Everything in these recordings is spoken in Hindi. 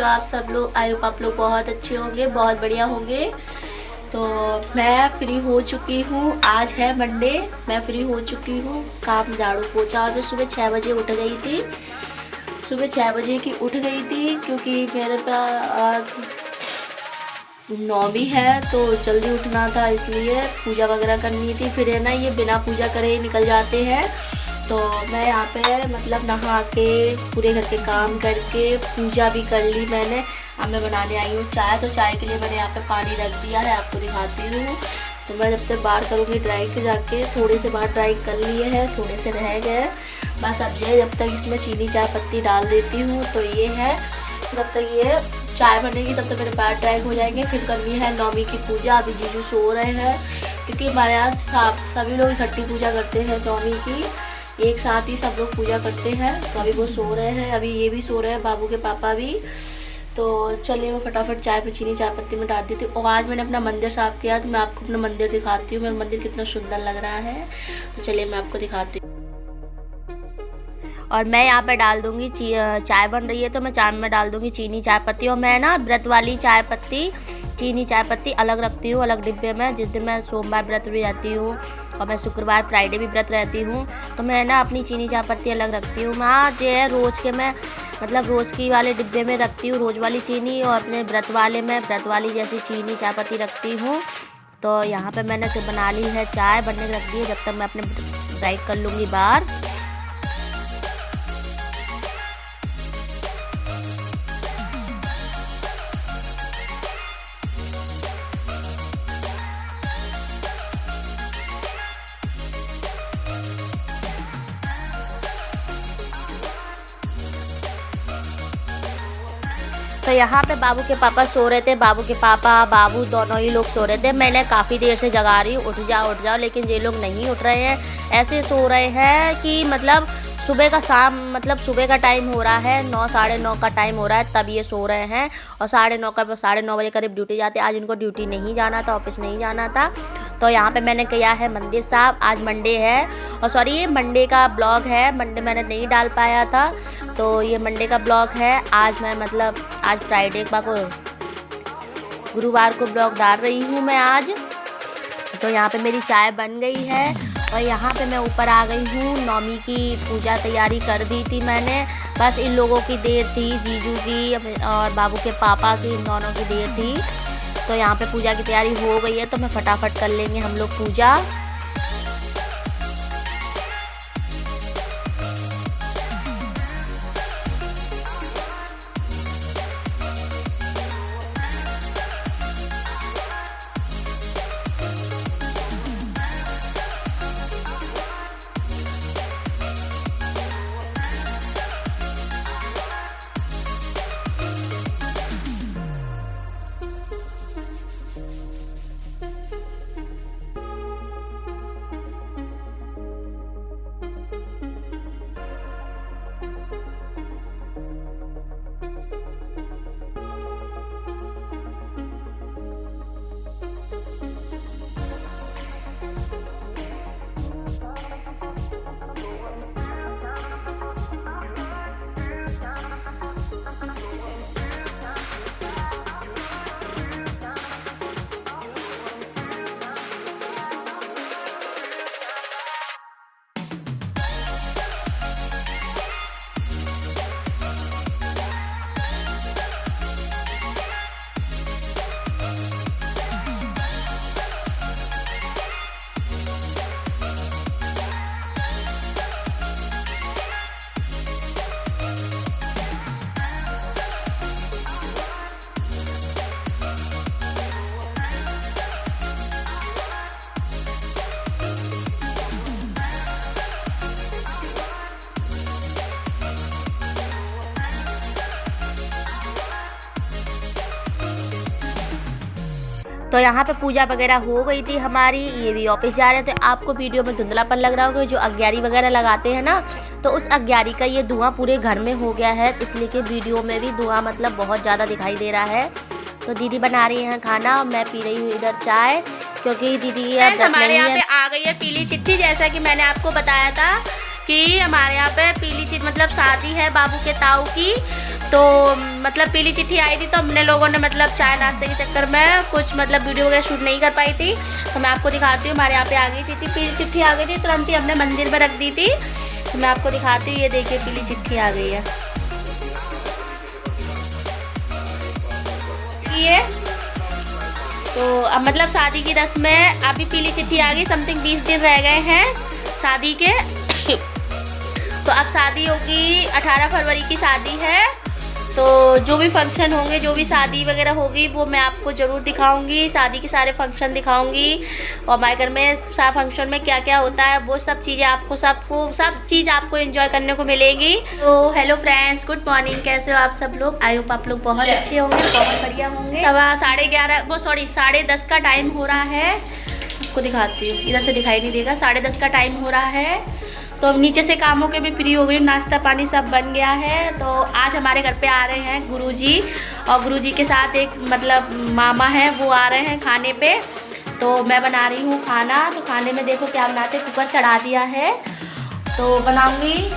हो आप सब लोग? आई होप आप लोग बहुत अच्छे होंगे, बहुत बढ़िया होंगे। तो मैं फ्री हो चुकी हूँ, आज है मंडे। मैं फ्री हो चुकी हूँ, काम झाड़ू पोछा। और मैं सुबह 6 बजे उठ गई थी, सुबह 6 बजे की उठ गई थी क्योंकि मेरे पास नौमी है तो जल्दी उठना था, इसलिए पूजा वगैरह करनी थी। फिर है ना, ये बिना पूजा करे ही निकल जाते हैं। तो मैं यहाँ पे मतलब नहा के पूरे घर के काम करके पूजा भी कर ली मैंने। अब मैं बनाने आई हूँ चाय। तो चाय के लिए मैंने यहाँ पे पानी रख दिया है, आपको दिखाती हूँ। तो मैं जब तक बाहर करूँगी ड्राई के जाके, थोड़े से बाहर ड्राई कर लिए हैं, थोड़े से रह गए बस। अब ये जब तक इसमें चीनी चाय पत्ती डाल देती हूँ तो ये है, जब तक ये चाय बनेगी तब तक मेरे बाल ड्राई हो जाएंगे। फिर करनी है नौमी की पूजा। अभी जीजू सो रहे हैं क्योंकि हमारे यहाँ सभी लोग इकट्ठी पूजा करते हैं नौमी की, एक साथ ही सब लोग पूजा करते हैं। तो अभी वो सो रहे हैं, अभी ये भी सो रहे हैं, बाबू के पापा भी। तो चलिए मैं फटाफट चाय में चीनी चाय पत्ती में डाल देती हूँ। और आज मैंने अपना मंदिर साफ़ किया, तो मैं आपको अपना मंदिर दिखाती हूँ। मेरा मंदिर कितना सुंदर लग रहा है, तो चलिए मैं आपको दिखाती हूँ। और मैं यहाँ पे डाल दूँगी चाय बन रही है तो मैं चाय में डाल दूँगी चीनी चाय पत्ती। और मैं ना व्रत वाली चाय पत्ती, चीनी चाय पत्ती अलग रखती हूँ, अलग डिब्बे में। जिस दिन मैं सोमवार व्रत भी रहती हूँ और मैं शुक्रवार फ्राइडे भी व्रत रहती हूँ, तो मैं ना अपनी चीनी चाय पत्ती अलग रखती हूँ। हाँ, जो है रोज़ के मैं मतलब रोज़ की वाले डिब्बे में रखती हूँ रोज़ वाली चीनी, और अपने व्रत वाले में व्रत वाली जैसी चीनी चाय पत्ती रखती हूँ। तो यहाँ पर मैंने बना ली है चाय, बनने रख दी है, जब तक मैं अपने ड्राई कर लूँगी बाहर। तो यहाँ पे बाबू के पापा सो रहे थे, बाबू के पापा बाबू दोनों ही लोग सो रहे थे। मैंने काफ़ी देर से जगा रही हूँ, उठ जाओ, लेकिन ये लोग नहीं उठ रहे हैं। ऐसे सो रहे हैं कि मतलब सुबह का मतलब सुबह का टाइम हो रहा है, 9 साढ़े 9 का टाइम हो रहा है, तब ये सो रहे हैं। और साढ़े 9 बजे करीब ड्यूटी जाते। आज इनको ड्यूटी नहीं जाना था, ऑफिस नहीं जाना था। तो यहाँ पे मैंने किया है मंदिर साहब। आज मंडे है, और सॉरी ये मंडे का ब्लॉग है, मंडे मैंने नहीं डाल पाया था, तो ये मंडे का ब्लॉग है। आज मैं मतलब आज फ्राइडे को गुरुवार को ब्लॉग डाल रही हूँ मैं आज। तो यहाँ पे मेरी चाय बन गई है, और यहाँ पे मैं ऊपर आ गई हूँ। नौमी की पूजा तैयारी कर दी थी मैंने, बस इन लोगों की देर थी, जीजू की और बाबू के पापा की, इन दोनों की देर थी। तो यहाँ पे पूजा की तैयारी हो गई है, तो मैं फटाफट कर लेंगे हम लोग पूजा। तो यहाँ पे पूजा वगैरह हो गई थी हमारी, ये भी ऑफिस जा रहे थे। आपको वीडियो में धुंधलापन लग रहा होगा, जो अग्यारी वगैरह लगाते हैं ना, तो उस अग्यारी का ये धुआं पूरे घर में हो गया है, इसलिए कि वीडियो में भी धुआं मतलब बहुत ज़्यादा दिखाई दे रहा है। तो दीदी बना रही हैं खाना और मैं पी रही हूँ इधर चाय, क्योंकि दीदी हमारे यहाँ पे आ गई है पीली चिट्ठी। जैसा कि मैंने आपको बताया था कि हमारे यहाँ पे पीली चिट्ठी मतलब शादी है बाबू के ताऊ की, तो मतलब पीली चिट्ठी आई थी, तो हमने लोगों ने मतलब चाय नाश्ते के चक्कर में कुछ मतलब वीडियो वगैरह शूट नहीं कर पाई थी। तो मैं आपको दिखाती हूँ, हमारे यहाँ पे आ गई चिट्ठी, पीली चिट्ठी आ गई थी, तुरंत ही हमने मंदिर में रख दी थी। तो मैं आपको दिखाती हूँ, ये देखिए पीली चिट्ठी आ गई है ये। तो अब मतलब शादी की रस्म में अभी पीली चिट्ठी आ गई, समथिंग 20 दिन रह गए हैं शादी के। तो अब शादी होगी, 18 फरवरी की शादी है। तो जो भी फंक्शन होंगे, जो भी शादी वगैरह होगी, वो मैं आपको ज़रूर दिखाऊंगी। शादी के सारे फंक्शन दिखाऊंगी और हमारे घर में सारे फंक्शन में क्या क्या होता है वो सब चीज़ें आपको सब चीज़ आपको एंजॉय करने को मिलेगी। तो हेलो फ्रेंड्स, गुड मॉर्निंग, कैसे हो आप सब लोग? आई होप आप लोग बहुत अच्छे होंगे, बहुत बढ़िया होंगे। 11:30 का टाइम हो रहा है। आपको दिखाती हूँ, इधर से दिखाई नहीं देगा, 10:30 का टाइम हो रहा है। तो नीचे से कामों के भी फ्री हो गई, नाश्ता पानी सब बन गया है। तो आज हमारे घर पे आ रहे हैं गुरुजी, और गुरुजी के साथ एक मतलब मामा है, वो आ रहे हैं खाने पे। तो मैं बना रही हूँ खाना। तो खाने में देखो क्या बनाते, कुकर चढ़ा दिया है। तो बनाऊँगी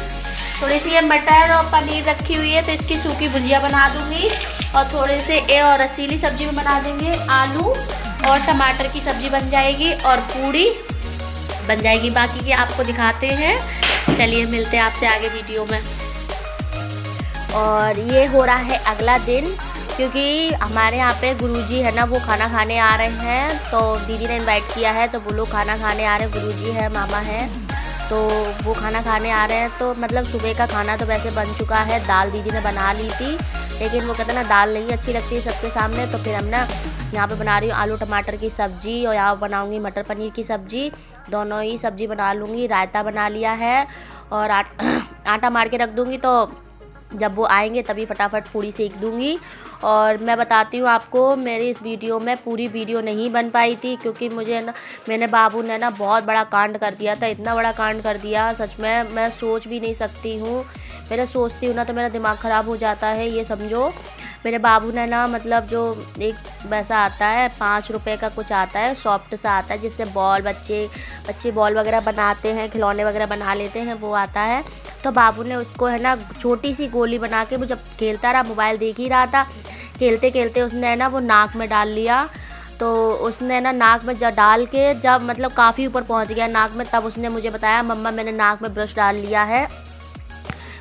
थोड़ी सी ये मटर और पनीर रखी हुई है, तो इसकी सूखी भुजिया बना दूँगी। और थोड़े से और रसीली सब्जी में बना देंगे, आलू और टमाटर की सब्ज़ी बन जाएगी और पूड़ी बन जाएगी। बाकी की आपको दिखाते हैं, चलिए मिलते हैं आपसे आगे वीडियो में। और ये हो रहा है अगला दिन, क्योंकि हमारे यहाँ पे गुरुजी है ना, वो खाना खाने आ रहे हैं। तो दीदी ने इनवाइट किया है, तो वो लोग खाना खाने आ रहे हैं। गुरुजी है, मामा है, तो वो खाना खाने आ रहे हैं। तो मतलब सुबह का खाना तो वैसे बन चुका है, दाल दीदी ने बना ली थी, लेकिन वो कहते ना दाल नहीं अच्छी लगती है सबके सामने। तो फिर हम ना यहाँ पे बना रही हूँ आलू टमाटर की सब्ज़ी, और यहाँ बनाऊँगी मटर पनीर की सब्ज़ी, दोनों ही सब्ज़ी बना लूँगी। रायता बना लिया है और आटा मार के रख दूँगी, तो जब वो आएंगे तभी फटाफट पूड़ी सेक दूँगी। और मैं बताती हूँ आपको, मेरी इस वीडियो में पूरी वीडियो नहीं बन पाई थी, क्योंकि मुझे ना मैंने बाबू ने ना बहुत बड़ा कांड कर दिया था, इतना बड़ा कांड कर दिया सच में मैं सोच भी नहीं सकती हूँ। मैंने सोचती हूँ ना तो मेरा दिमाग ख़राब हो जाता है। ये समझो मेरे बाबू ने ना मतलब जो एक वैसा आता है 5 रुपए का कुछ आता है, सॉफ्ट सा आता है, जिससे बच्चे बॉल वगैरह बनाते हैं, खिलौने वगैरह बना लेते हैं, वो आता है। तो बाबू ने उसको है ना छोटी सी गोली बना के, वो जब खेलता रहा, मोबाइल देख ही रहा था, खेलते खेलते उसने है ना वो नाक में डाल लिया। तो उसने ना नाक में जब डाल के जब मतलब काफ़ी ऊपर पहुंच गया नाक में, तब उसने मुझे बताया मम्मा मैंने नाक में ब्रश डाल लिया है।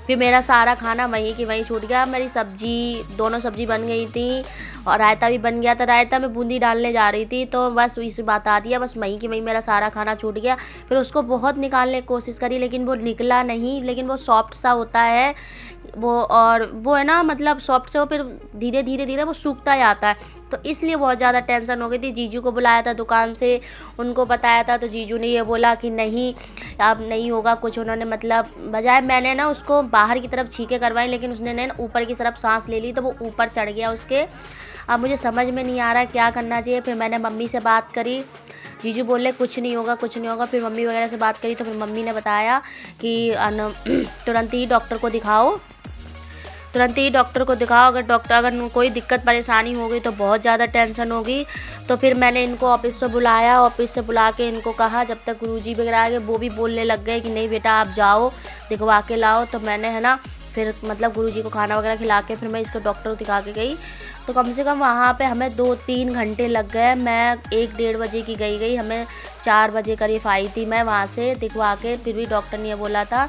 फिर मेरा सारा खाना वहीं की वहीं छूट गया। मेरी सब्जी, दोनों सब्जी बन गई थी और रायता भी बन गया था। रायता में बूंदी डालने जा रही थी, तो बस इसी बात आ दिया, बस वहीं की वहीं मेरा सारा खाना छूट गया। फिर उसको बहुत निकालने की कोशिश करी, लेकिन वो निकला नहीं। लेकिन वो सॉफ्ट सा होता है वो, और वो है ना मतलब सॉफ्ट से वो फिर धीरे धीरे वो सूखता जाता है। तो इसलिए बहुत ज़्यादा टेंशन हो गई थी। जीजू को बुलाया था दुकान से, उनको बताया था, तो जीजू ने ये बोला कि नहीं अब नहीं होगा कुछ। उन्होंने मतलब बजाय मैंने ना उसको बाहर की तरफ छींके करवाई, लेकिन उसने ना ऊपर की तरफ सांस ले ली, तो वो ऊपर चढ़ गया उसके। अब मुझे समझ में नहीं आ रहा क्या करना चाहिए। फिर मैंने मम्मी से बात करी, जीजू बोले कुछ नहीं होगा कुछ नहीं होगा। फिर मम्मी वगैरह से बात करी, तो फिर मम्मी ने बताया कि तुरंत ही डॉक्टर को दिखाओ, तुरंत ही डॉक्टर को दिखाओ। अगर कोई दिक्कत परेशानी हो गई तो बहुत ज़्यादा टेंशन होगी। तो फिर मैंने इनको ऑफिस से बुलाया, ऑफिस से बुला के इनको कहा, जब तक गुरुजी वगैरह आ गए वो भी बोलने लग गए कि नहीं बेटा आप जाओ दिखवा के लाओ। तो मैंने है ना फिर मतलब गुरुजी को खाना वगैरह खिला के फिर मैं इसको डॉक्टर को दिखा के गई। तो कम से कम वहाँ पे हमें 2-3 घंटे लग गए। मैं 1-1:30 बजे की गई, हमें 4 बजे करीब आई थी मैं वहाँ से दिखवा के। फिर भी डॉक्टर ने ये बोला था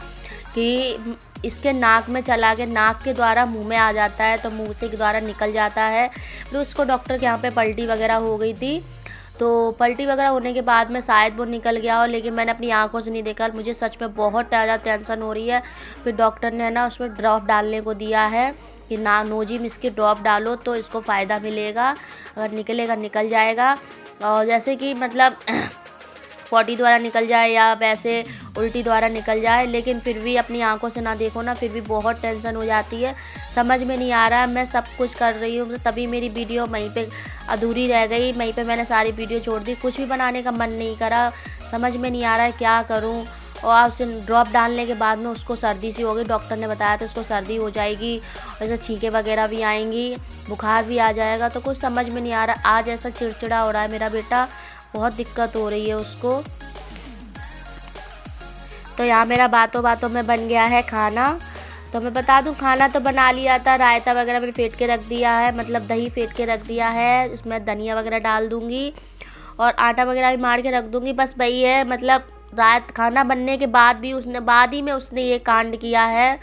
कि इसके नाक में चला के नाक के द्वारा मुंह में आ जाता है, तो मुंह से के द्वारा निकल जाता है। फिर उसको डॉक्टर के यहाँ पे पलटी वगैरह हो गई थी। तो पलटी वगैरह होने के बाद में शायद वो निकल गया हो, लेकिन मैंने अपनी आंखों से नहीं देखा। मुझे सच में बहुत ज़्यादा टेंशन हो रही है। फिर डॉक्टर ने ना उसमें ड्रॉप डालने को दिया है कि ना नोजिम इसकी ड्रॉप डालो तो इसको फ़ायदा मिलेगा, अगर निकलेगा निकल जाएगा। और जैसे कि मतलब पॉटी द्वारा निकल जाए या वैसे उल्टी द्वारा निकल जाए, लेकिन फिर भी अपनी आंखों से ना देखो ना, फिर भी बहुत टेंशन हो जाती है। समझ में नहीं आ रहा है, मैं सब कुछ कर रही हूँ, तभी मेरी वीडियो वहीं पे अधूरी रह गई, वहीं पे मैंने सारी वीडियो छोड़ दी, कुछ भी बनाने का मन नहीं करा। समझ में नहीं आ रहा है क्या करूँ। और उसे ड्रॉप डालने के बाद में उसको सर्दी सी हो गई, डॉक्टर ने बताया था उसको सर्दी हो जाएगी, ऐसे छींके वगैरह भी आएंगी, बुखार भी आ जाएगा। तो कुछ समझ में नहीं आ रहा। आज ऐसा चिड़चिड़ा हो रहा है मेरा बेटा, बहुत दिक्कत हो रही है उसको। तो यहाँ मेरा बातों बातों में बन गया है खाना। तो तो मैं बता दूं, खाना तो बना लिया था, रायता वगैरह मैंने फेंट के रख दिया है, मतलब दही फेंट के रख दिया है, इसमें धनिया वगैरह डाल दूंगी और आटा वगैरह भी मार के रख दूंगी। बस वही है, मतलब रात खाना बनने के बाद ही में उसने ये कांड किया है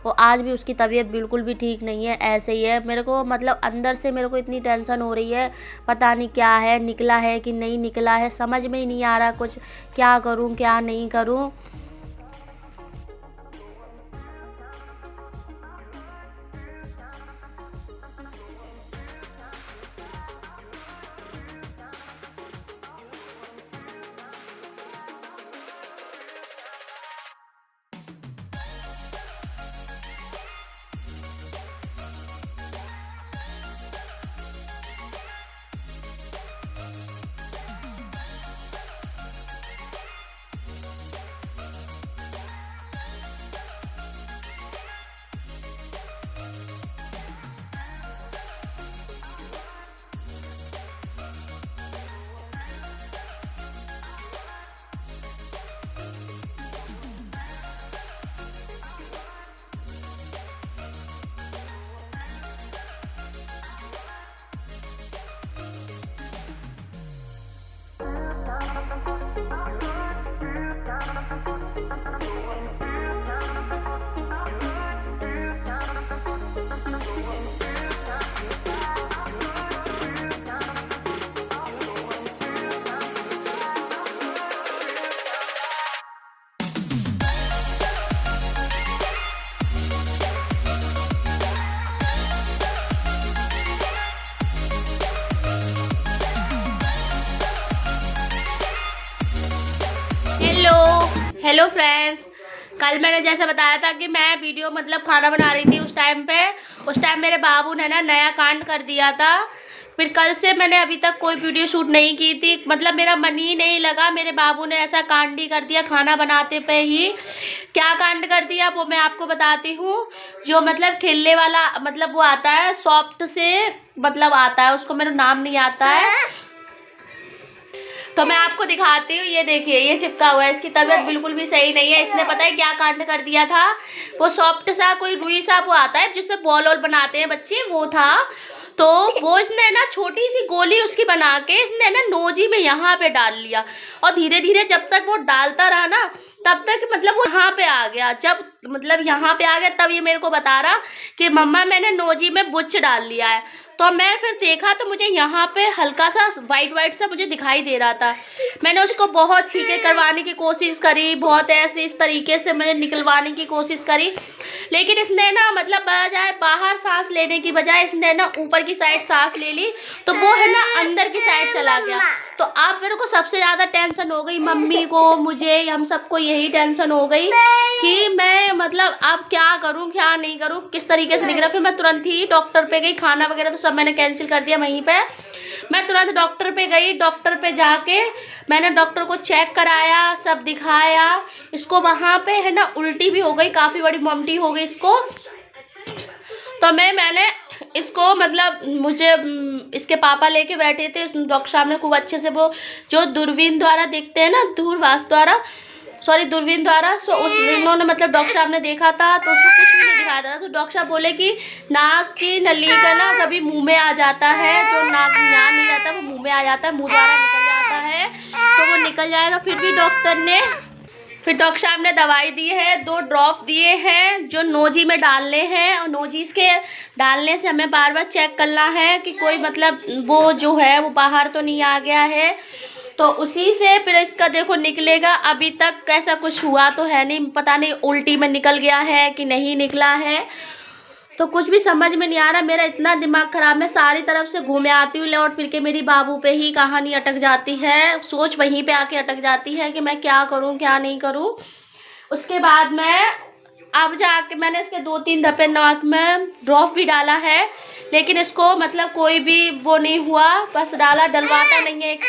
और आज भी उसकी तबीयत बिल्कुल भी ठीक नहीं है, ऐसे ही है। मेरे को मतलब अंदर से मेरे को इतनी टेंशन हो रही है, पता नहीं क्या है, निकला है कि नहीं निकला है, समझ में ही नहीं आ रहा कुछ, क्या करूं क्या नहीं करूं। हेलो फ्रेंड्स, कल मैंने जैसे बताया था कि मैं वीडियो मतलब खाना बना रही थी, उस टाइम मेरे बाबू ने ना नया कांड कर दिया था। फिर कल से मैंने अभी तक कोई वीडियो शूट नहीं की थी, मतलब मेरा मन ही नहीं लगा। मेरे बाबू ने ऐसा कांड ही कर दिया खाना बनाते पे ही। क्या कांड कर दिया वो मैं आपको बताती हूँ। जो मतलब खिलने वाला मतलब वो आता है सॉफ्ट से, मतलब आता है, उसको मेरा नाम नहीं आता है, तो मैं आपको दिखाती हूँ। ये देखिए, ये चिपका हुआ है, इसकी तबीयत बिल्कुल भी सही नहीं है। इसने पता है क्या कांड कर दिया था, वो सॉफ्ट सा कोई रुई सा वो आता है जिससे बॉल वॉल बनाते हैं बच्चे, वो था। तो वो इसने ना छोटी सी गोली उसकी बना के इसने ना नोजी में यहाँ पे डाल लिया और धीरे धीरे जब तक वो डालता रहा ना तब तक मतलब वो यहाँ पे आ गया। जब मतलब यहाँ पे आ गया तब ये मेरे को बता रहा कि मम्मा मैंने नोजी में बुच्च डाल लिया है। तो मैं फिर देखा तो मुझे यहाँ पे हल्का सा वाइट सा मुझे दिखाई दे रहा था। मैंने उसको बहुत छींके करवाने की कोशिश करी, बहुत ऐसे इस तरीके से मैंने निकलवाने की कोशिश करी, लेकिन इसने ना मतलब बजाय बाहर सांस लेने की बजाय इसने ना ऊपर की साइड सांस ले ली, तो वो है ना अंदर की साइड चला गया। तो अब मेरे को सबसे ज़्यादा टेंशन हो गई, मम्मी को, मुझे, हम सबको यही टेंशन हो गई कि मैं मतलब अब क्या करूं क्या नहीं करूं, किस तरीके से निकला। फिर मैं तुरंत ही डॉक्टर पे गई, खाना वगैरह तो सब मैंने कैंसिल कर दिया वहीं पे। मैं तुरंत डॉक्टर पे गई, डॉक्टर पे जाके मैंने डॉक्टर को चेक कराया, सब दिखाया। इसको वहाँ पे है ना उल्टी भी हो गई, काफ़ी बड़ी वॉमिटिंग हो गई इसको। तो मैंने इसको मतलब मुझे इसके पापा लेके बैठे थे, डॉक्टर साहब ने खूब अच्छे से वो जो दूरबीन द्वारा देखते हैं ना, दूरबीन द्वारा सो उस इन्होंने मतलब डॉक्टर साहब ने देखा था तो उसको कुछ भी नहीं दिखाया था। तो डॉक्टर साहब बोले कि नाक की नली का ना कभी मुंह में आ जाता है, जो नाक यहाँ नहीं रहता वो मुंह में आ जाता है, मुंह द्वारा निकल जाता है, तो वो निकल जाएगा। फिर डॉक्टर साहब ने दवाई दी है, 2 ड्रॉप दिए हैं जो नोजी में डालने हैं, और नोजी के डालने से हमें बार बार चेक करना है कि कोई मतलब वो जो है वो बाहर तो नहीं आ गया है। तो उसी से फिर इसका देखो निकलेगा। अभी तक ऐसा कुछ हुआ तो है नहीं, पता नहीं उल्टी में निकल गया है कि नहीं निकला है, तो कुछ भी समझ में नहीं आ रहा। मेरा इतना दिमाग ख़राब, मैं सारी तरफ से घूमे आती हूँ, लौट फिर के मेरी बाबू पे ही कहानी अटक जाती है, सोच वहीं पे आके अटक जाती है कि मैं क्या करूँ क्या नहीं करूँ। उसके बाद मैं अब जाके मैंने इसके 2-3 दफ़े नाक में ड्रॉप भी डाला है, लेकिन इसको मतलब कोई भी वो नहीं हुआ, बस डलवाता नहीं है। एक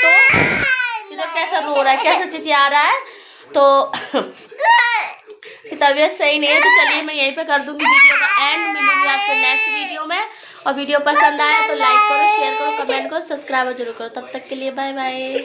तो कैसा रो रहा है, कैसा चिचिया रहा है, तो तबीयत सही नहीं है। तो चलिए मैं यहीं पे कर दूंगी वीडियो का एंड, मिलूंगी आपसे नेक्स्ट वीडियो में। और वीडियो पसंद आया तो लाइक करो, शेयर करो, कमेंट करो, सब्सक्राइब जरूर करो। तब तक के लिए बाय बाय।